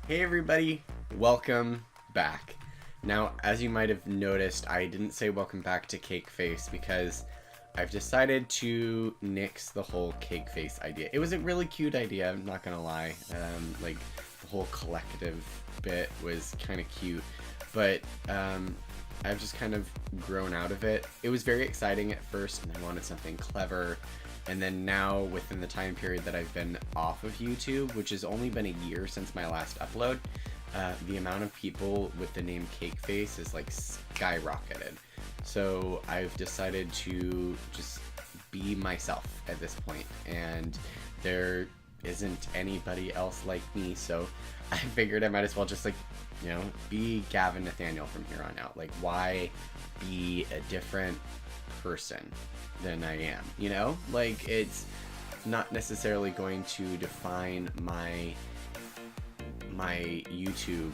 Hey everybody, welcome back. Now, as you might have noticed, I didn't say welcome back to Cake Face because I've decided to nix the whole Cake Face idea. It was a really cute idea, I'm not gonna lie. Like, the whole collective bit was kind of cute, but I've just kind of grown out of it. It was very exciting at first, and I wanted something clever. And then now, within the time period that I've been off of YouTube, which has only been a year since my last upload, the amount of people with the name Cake Face is like skyrocketed. So I've decided to just be myself at this point, and there isn't anybody else like me, so I figured I might as well just be Gavin Nathaniel from here on out. Like, why be a different person than I am, you know? Like, it's not necessarily going to define my YouTube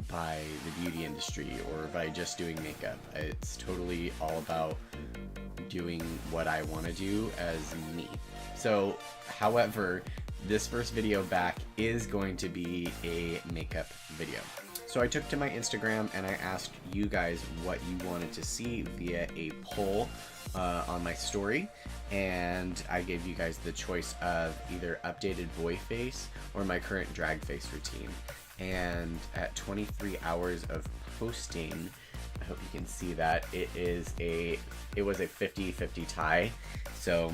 by the beauty industry or by just doing makeup. It's totally all about doing what I want to do as me. So, however, this first video back is going to be a makeup video. So I took to my Instagram and I asked you guys what you wanted to see via a poll on my story, and I gave you guys the choice of either updated boy face or my current drag face routine. And at 23 hours of posting, I hope you can see that it was a 50-50 tie. So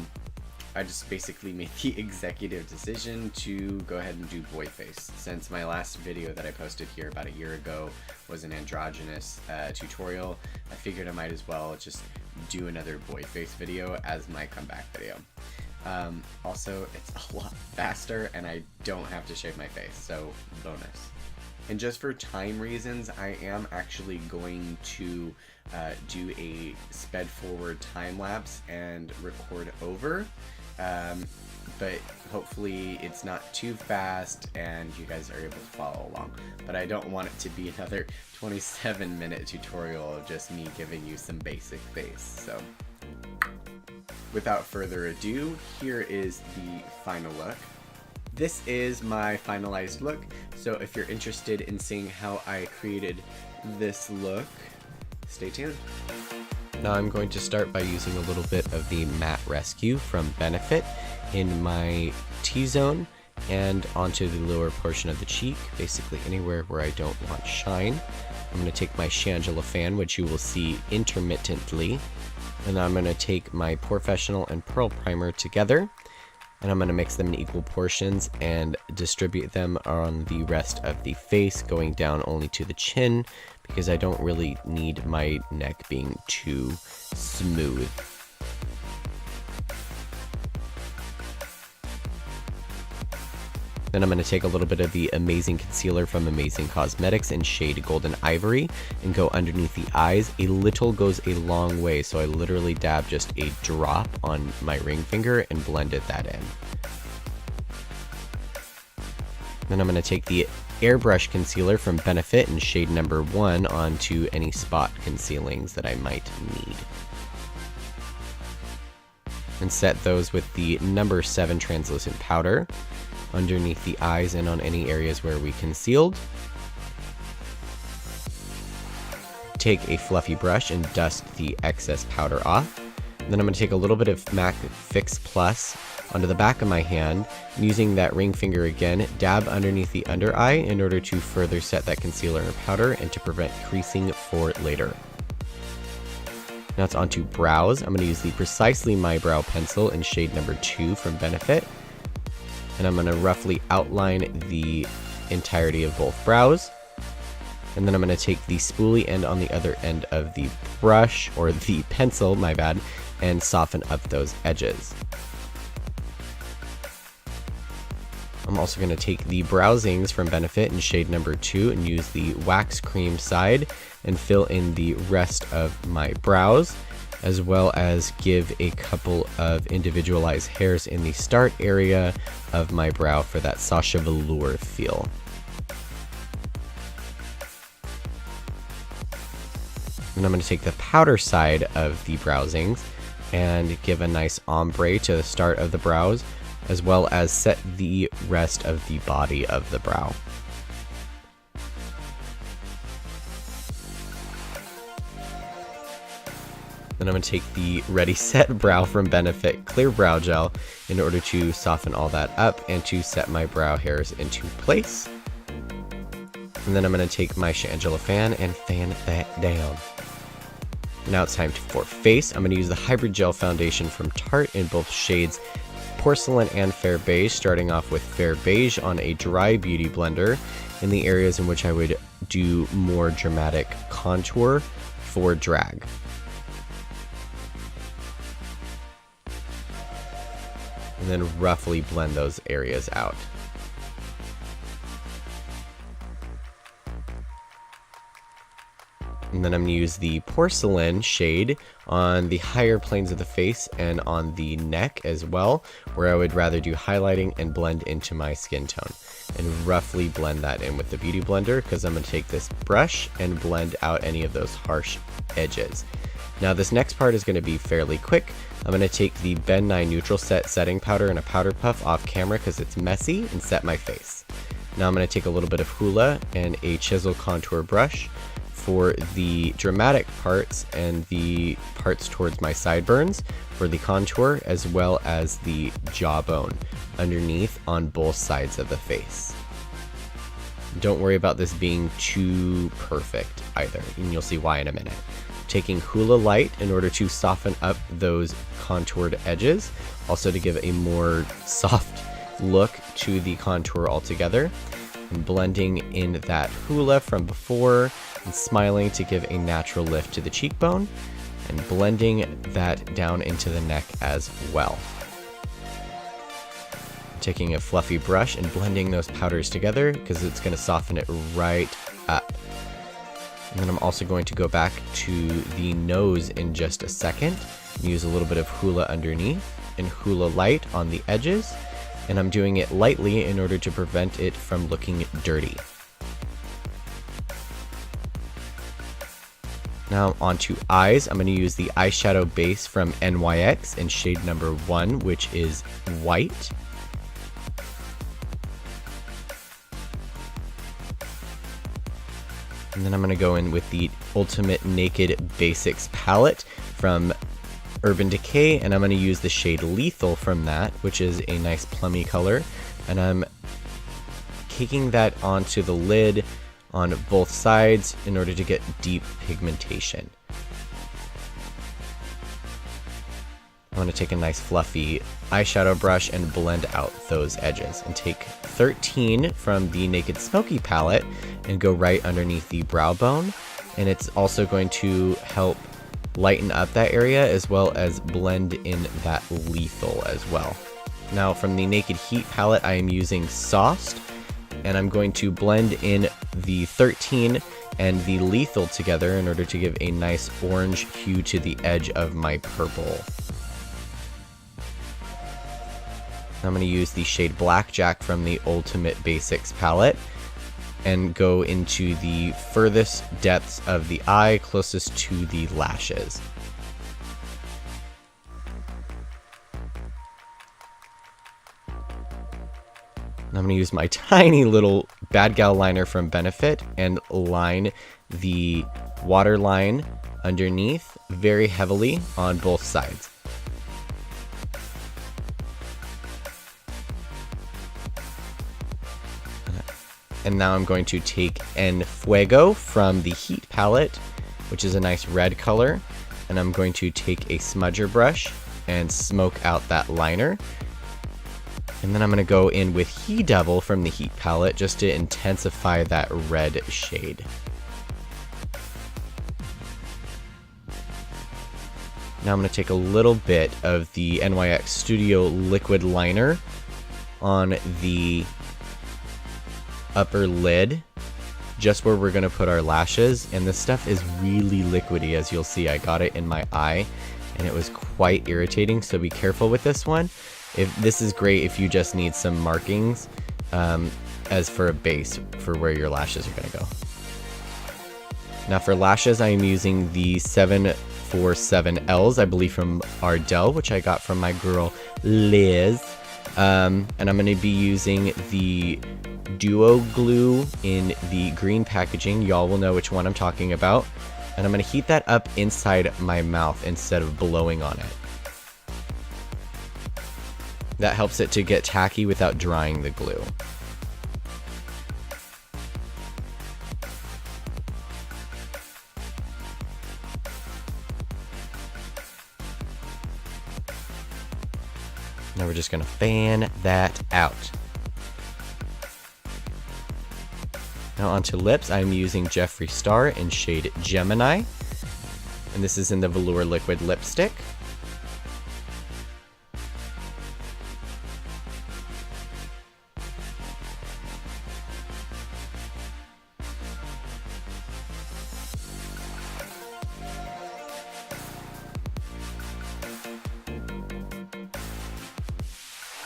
I just basically made the executive decision to go ahead and do boy face. Since my last video that I posted here about a year ago was an androgynous tutorial, I figured I might as well just do another boy face video as my comeback video. Also, it's a lot faster and I don't have to shave my face, so bonus. And just for time reasons, I am actually going to do a sped forward time lapse and record over. But hopefully it's not too fast and you guys are able to follow along. But I don't want it to be another 27-minute tutorial of just me giving you some basic face. So without further ado, here is the final look. This is my finalized look, so if you're interested in seeing how I created this look, stay tuned. Now I'm going to start by using a little bit of the Matte Rescue from Benefit in my T-zone and onto the lower portion of the cheek, basically anywhere where I don't want shine. I'm going to take my Shangela fan, which you will see intermittently, and I'm going to take my Professional and Pearl Primer together, and I'm going to mix them in equal portions and distribute them on the rest of the face, going down only to the chin, because I don't really need my neck being too smooth. Then I'm going to take a little bit of the Amazing Concealer from Amazing Cosmetics in shade Golden Ivory and go underneath the eyes. A little goes a long way, so I literally dab just a drop on my ring finger and blended that in. Then I'm going to take the Airbrush Concealer from Benefit in shade number 1 onto any spot concealings that I might need. And set those with the number 7 translucent powder underneath the eyes and on any areas where we concealed. Take a fluffy brush and dust the excess powder off. And then I'm going to take a little bit of MAC Fix Plus onto the back of my hand, and using that ring finger again, dab underneath the under eye in order to further set that concealer and powder and to prevent creasing for later. Now it's onto brows. I'm going to use the Precisely My Brow pencil in shade number 2 from Benefit, and I'm going to roughly outline the entirety of both brows. And then I'm going to take the spoolie end on the other end of the brush, or the pencil, my bad, and soften up those edges. I'm also going to take the Browsings from Benefit in shade number 2 and use the wax cream side and fill in the rest of my brows, as well as give a couple of individualized hairs in the start area of my brow for that Sacha Velour feel. And I'm going to take the powder side of the Browsings and give a nice ombre to the start of the brows, as well as set the rest of the body of the brow. Then I'm going to take the Ready Set Brow from Benefit Clear Brow Gel in order to soften all that up and to set my brow hairs into place. And then I'm going to take my Shangela fan and fan that down. Now it's time for face. I'm going to use the Hybrid Gel Foundation from Tarte in both shades Porcelain and Fair Beige, starting off with Fair Beige on a dry beauty blender in the areas in which I would do more dramatic contour for drag. And then roughly blend those areas out. And then I'm going to use the Porcelain shade on the higher planes of the face and on the neck as well, where I would rather do highlighting and blend into my skin tone. And roughly blend that in with the Beauty Blender, because I'm going to take this brush and blend out any of those harsh edges. Now this next part is going to be fairly quick. I'm going to take the Ben Nye Neutral Set setting powder and a powder puff off camera because it's messy, and set my face. Now I'm going to take a little bit of Hoola and a chisel contour brush for the dramatic parts and the parts towards my sideburns for the contour, as well as the jawbone underneath on both sides of the face. Don't worry about this being too perfect either, and you'll see why in a minute. Taking Hoola Light in order to soften up those contoured edges, also to give a more soft look to the contour altogether, and blending in that Hoola from before and smiling to give a natural lift to the cheekbone, and blending that down into the neck as well. Taking a fluffy brush and blending those powders together because it's going to soften it right up. And then I'm also going to go back to the nose in just a second, use a little bit of Hoola underneath and Hoola Light on the edges, and I'm doing it lightly in order to prevent it from looking dirty. Now onto eyes. I'm going to use the eyeshadow base from NYX in shade number 1, which is white. And then I'm going to go in with the Ultimate Naked Basics palette from Urban Decay, and I'm going to use the shade Lethal from that, which is a nice plummy color. And I'm caking that onto the lid on both sides in order to get deep pigmentation. I'm going to take a nice fluffy eyeshadow brush and blend out those edges, and take 13 from the Naked Smoky palette and go right underneath the brow bone, and it's also going to help lighten up that area as well as blend in that Lethal as well. Now from the Naked Heat palette I am using Sauced, and I'm going to blend in the 13 and the Lethal together in order to give a nice orange hue to the edge of my purple. I'm going to use the shade Blackjack from the Ultimate Basics palette and go into the furthest depths of the eye closest to the lashes. I'm going to use my tiny little Bad Gal liner from Benefit and line the waterline underneath very heavily on both sides. And now I'm going to take En Fuego from the Heat palette, which is a nice red color, and I'm going to take a smudger brush and smoke out that liner. And then I'm going to go in with He Devil from the Heat palette just to intensify that red shade. Now I'm going to take a little bit of the NYX Studio Liquid Liner on the upper lid, just where we're going to put our lashes, and this stuff is really liquidy. As you'll see, I got it in my eye and it was quite irritating, so be careful with this one. This is great if you just need some markings as for a base for where your lashes are going to go. Now for lashes, I am using the 747Ls, I believe from Ardell, which I got from my girl Liz. And I'm going to be using the Duo Glue in the green packaging. Y'all will know which one I'm talking about. And I'm going to heat that up inside my mouth instead of blowing on it. That helps it to get tacky without drying the glue. Now we're just going to fan that out. Now onto lips, I'm using Jeffree Star in shade Gemini. And this is in the Velour Liquid Lipstick.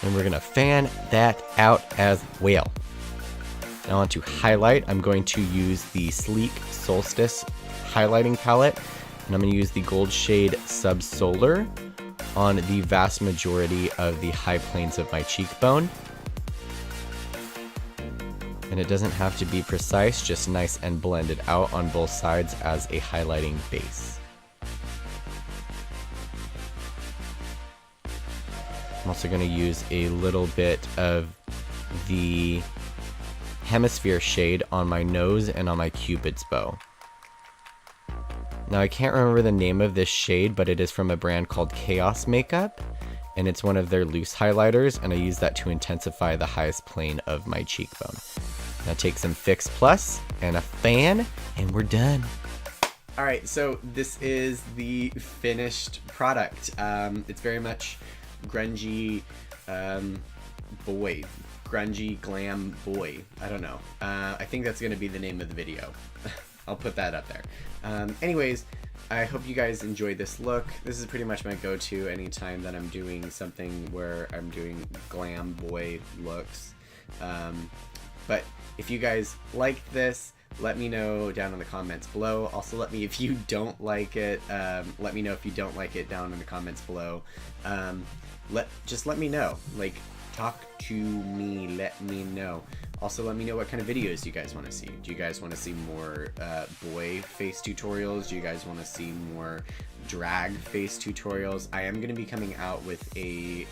And we're going to fan that out as well. Now on to highlight, I'm going to use the Sleek Solstice highlighting palette, and I'm going to use the gold shade Subsolar on the vast majority of the high planes of my cheekbone. And it doesn't have to be precise, just nice and blended out on both sides as a highlighting base. I'm also going to use a little bit of the Hemisphere shade on my nose and on my Cupid's bow. Now I can't remember the name of this shade, but it is from a brand called Chaos Makeup, and it's one of their loose highlighters, and I use that to intensify the highest plane of my cheekbone. Now take some Fix Plus and a fan, and we're done. Alright, so this is the finished product. It's very much grungy boy. Grungy glam boy. I don't know. I think that's going to be the name of the video. I'll put that up there. Anyways, I hope you guys enjoyed this look. This is pretty much my go-to anytime that I'm doing something where I'm doing glam boy looks. But if you guys like this, let me know down in the comments below. Also, let me, if you don't like it, let me know if you don't like it down in the comments below. Just let me know. Like, talk to me, let me know. Also, let me know what kind of videos you guys want to see. Do you guys want to see more boy face tutorials? Do you guys want to see more drag face tutorials? I am going to be coming out with a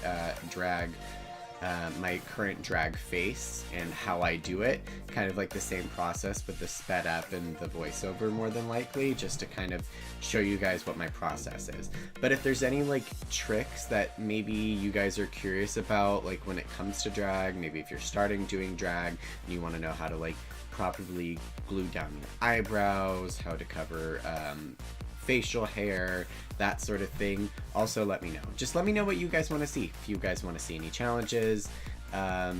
my current drag face and how I do it, kind of like the same process with the sped up and the voiceover more than likely, just to kind of show you guys what my process is. But if there's any like tricks that maybe you guys are curious about, like when it comes to drag, maybe if you're starting doing drag and you want to know how to like properly glue down your eyebrows, how to cover facial hair, that sort of thing, also let me know. Just let me know what you guys want to see. If you guys want to see any challenges, I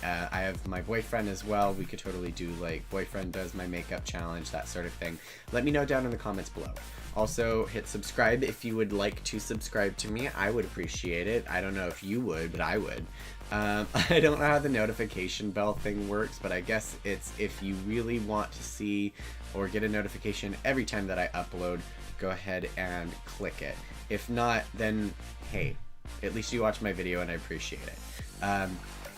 have my boyfriend as well. We could totally do like boyfriend does my makeup challenge, that sort of thing. Let me know down in the comments below. Also hit subscribe if you would like to subscribe to me. I would appreciate it. I don't know if you would, but I would. I don't know how the notification bell thing works, but I guess it's if you really want to see or get a notification every time that I upload, go ahead and click it. If not, then hey, at least you watch my video and I appreciate it.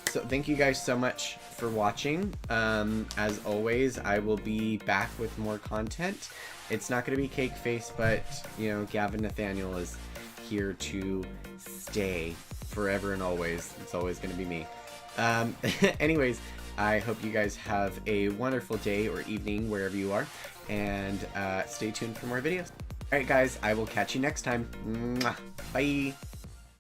So thank you guys so much for watching. As always, I will be back with more content. It's not going to be cake face, but you know, Gavin Nathaniel is here to stay forever and always. It's always going to be me. Anyways, I hope you guys have a wonderful day or evening wherever you are, and stay tuned for more videos. Alright guys, I will catch you next time. Mwah. Bye!